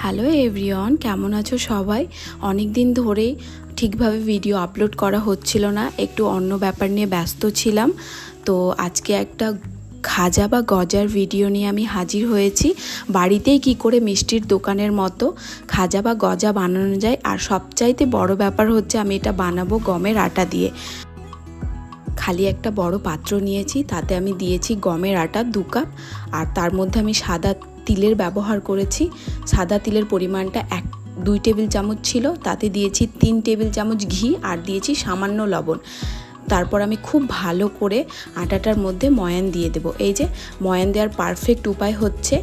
Hello everyone, কেমন আছো সবাই? অনেক দিন ধরেই ঠিকভাবে ভিডিও আপলোড করা হচ্ছিল না, একটু অন্য ব্যাপার নিয়ে ব্যস্ত ছিলাম। তো আজকে একটা খাজা বা গজার ভিডিও নিয়ে আমি হাজির হয়েছি। বাড়িতেই কি করে মিষ্টির দোকানের মতো খাজা বা গজা বানানো যায়, আর সবচাইতে বড় ব্যাপার হচ্ছে আমি এটা বানাবো গমের আটা দিয়ে। খালি একটা বড় পাত্র নিয়েছি, তাতে আমি দিয়েছি গমের আটা 2 কাপ, আর তার মধ্যে আমি সাদা তিলের ব্যবহার করেছি। সাদা তিলের পরিমাণটা 2 টেবিল চামচ ছিল, তাতে দিয়েছি 3 টেবিল চামচ ঘি আর দিয়েছি সামান্য লবণ। তারপর আমি খুব ভালো করে আটাটার মধ্যে ময়ান দিয়ে দেব। এই যে ময়ান দেওয়ার পারফেক্ট উপায় হচ্ছে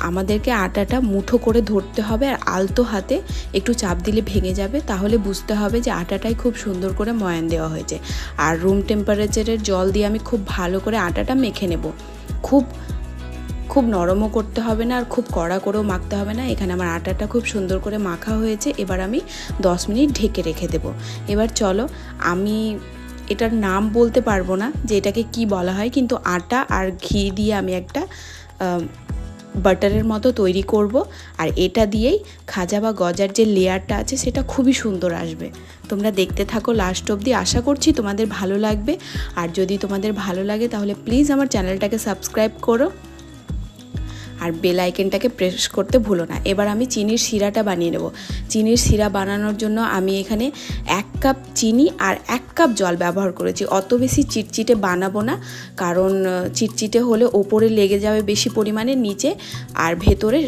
আমাদেরকে আটাটা মুঠো করে ধরতে হবে, আর আলতো হাতে একটু চাপ দিলে ভেঙে যাবে, তাহলে বুঝতে হবে যে আটাটাই খুব সুন্দর করে ময়ান দেওয়া হয়েছে। আর রুম টেম্পারেচারের জল দিয়ে আমি খুব ভালো করে আটাটা মেখে নেব। খুব নরমও করতে হবে না, আর খুব কড়া করেও মাখতে হবে না। এখানে আমার আটাটা খুব সুন্দর করে মাখা হয়েছে। এবার আমি 10 মিনিট ঢেকে রেখে দেব। এবার চলো, আমি এটার নাম বলতে পারবো না যে এটাকে কি বলা হয়, কিন্তু আটা আর ঘি দিয়ে আমি একটা বাটারের মতো তৈরি করব, আর এটা দিয়েই খাজা বা গজার যে লেয়ারটা আছে সেটা খুবই সুন্দর আসবে। তোমরা দেখতে থাকো লাস্ট অবধি, আশা করছি তোমাদের ভালো লাগবে। আর যদি তোমাদের ভালো লাগে তাহলে প্লিজ আমার চ্যানেলটাকে সাবস্ক্রাইব করো, আর বেল আইকনটাকে প্রেস করতে ভুলো না। এবার আমি চিনির শিরাটা বানিয়ে নেব। চিনির শিরা বানানোর জন্য আমি এখানে 1 কাপ চিনি আর 1 কাপ জল ব্যবহার করেছি। অত বেশি চিটচিটে বানাবো না, কারণ চিটচিটে হলে ওপরে লেগে যাবে বেশি পরিমাণে নিচে, আর ভেতরে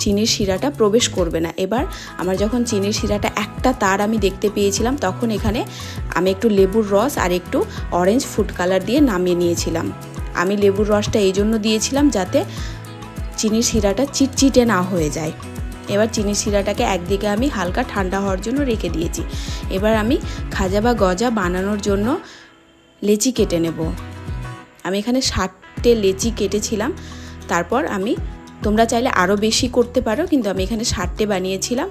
চিনির শিরাটা প্রবেশ করবে না। এবার আমার যখন চিনির শিরাটা একটা তার আমি দেখতে পেয়েছিলাম, তখন এখানে আমি একটু লেবুর রস আর একটু অরেঞ্জ ফুড কালার দিয়ে নামিয়ে নিয়েছিলাম। আমি লেবুর রসটা এই জন্য দিয়েছিলাম যাতে চিনির শিরাটা চিটচিটে না হয়ে যায়। এবার চিনির শিরাটাকে একদিকে আমি হালকা ঠান্ডা হওয়ার জন্য রেখে দিয়েছি। এবার আমি খাজা বা গজা বানানোর জন্য লেচি কেটে নেব। আমি এখানে 60টে লেচি কেটেছিলাম। তারপর তোমরা চাইলে আরও বেশি করতে পারো, কিন্তু আমি এখানে 60টে বানিয়েছিলাম।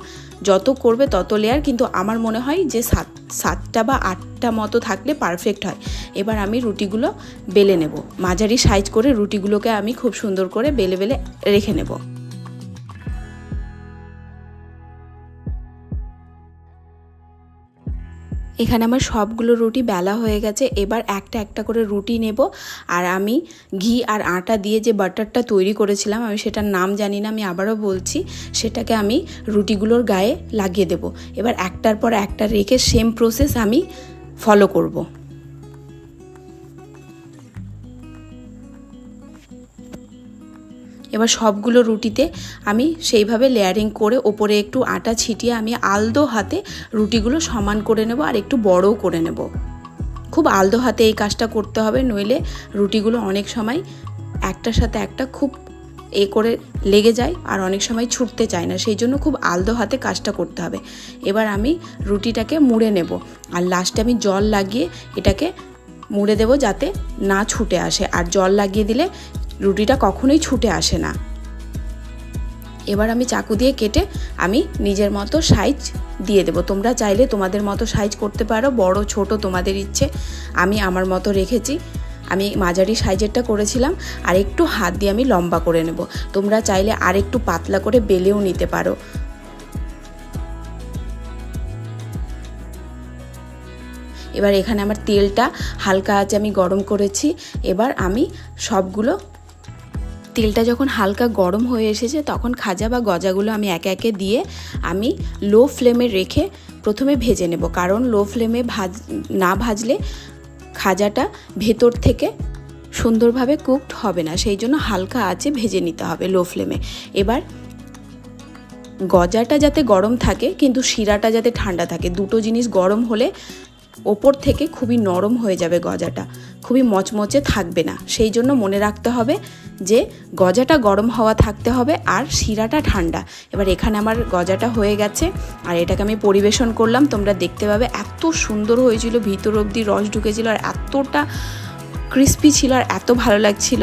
যত করবে তত লেয়ার, কিন্তু আমার মনে হয় যে 7টা বা 8টা মতো থাকলে পারফেক্ট হয়। এবার আমি রুটিগুলো বেলে নেব। মাঝারি সাইজ করে রুটিগুলোকে আমি খুব সুন্দর করে বেলে বেলে রেখে নেব। এখানে আমার সবগুলো রুটি বেলা হয়ে গেছে। এবার একটা একটা করে রুটি নেব, আর আমি ঘি আর আটা দিয়ে যে বাটারটা তৈরি করেছিলাম, আমি সেটার নাম জানি না, আমি আবারও বলছি, সেটাকে আমি রুটিগুলোর গায়ে লাগিয়ে দেব। এবার একটার পর একটা রেখে সেম প্রসেস আমি ফলো করব। এবার সবগুলো রুটিতে আমি সেইভাবে লেয়ারিং করে ওপরে একটু আটা ছিটিয়ে আমি আলতো হাতে রুটিগুলো সমান করে নেব, আর একটু বড়ও করে নেব। খুব আলতো হাতে এই কাজটা করতে হবে, নইলে রুটিগুলো অনেক সময় একটার সাথে একটা খুব করে লেগে যায়, আর অনেক সময় ছুটতে চায় না, সেই জন্য খুব আলতো হাতে কাজটা করতে হবে। এবার আমি রুটিটাকে মুড়ে নেব, আর লাস্টে আমি জল লাগিয়ে এটাকে মুড়ে দেব যাতে না ছুটে আসে, আর জল লাগিয়ে দিলে রুটিটা কখনোই ছুটে আসে না। এবার আমি চাকু দিয়ে কেটে আমি নিজের মতো সাইজ দিয়ে দেব। তোমরা চাইলে তোমাদের মতো সাইজ করতে পারো, বড় ছোট তোমাদের ইচ্ছে। আমি আমার মতো রেখেছি, আমি মাঝারি সাইজেরটা করেছিলাম, আর একটু হাত দিয়ে আমি লম্বা করে নেব। তোমরা চাইলে আর একটু পাতলা করে বেলেও নিতে পারো। এবার এখানে আমার তেলটা হালকা আঁচে আমি গরম করেছি। এবার আমি সবগুলো তেলটা যখন হালকা গরম হয়ে এসেছে, তখন খাজা বা গজাগুলো আমি একে একে দিয়ে আমি লো ফ্লেমে রেখে প্রথমে ভেজে নেব, কারণ লো ফ্লেমে না ভাজলে খাজাটা ভেতর থেকে সুন্দরভাবে কুকড হবে না, সেই জন্য হালকা আঁচে ভেজে নিতে হবে লো ফ্লেমে। এবার গজাটা যাতে গরম থাকে কিন্তু শিরাটা যাতে ঠান্ডা থাকে, দুটো জিনিস গরম হলে ওপর থেকে খুবই নরম হয়ে যাবে গজাটা, খুবই মচমচে থাকবে না। সেই জন্য মনে রাখতে হবে যে গজাটা গরম হওয়া থাকতে হবে আর শিরাটা ঠান্ডা। এবার এখানে আমার গজাটা হয়ে গেছে, আর এটাকে আমি পরিবেশন করলাম। তোমরা দেখতে পাবে এত সুন্দর হয়েছিল, ভিতর অবধি রস ঢুকেছিল, আর এতটা ক্রিস্পি ছিল, আর এত ভালো লাগছিল।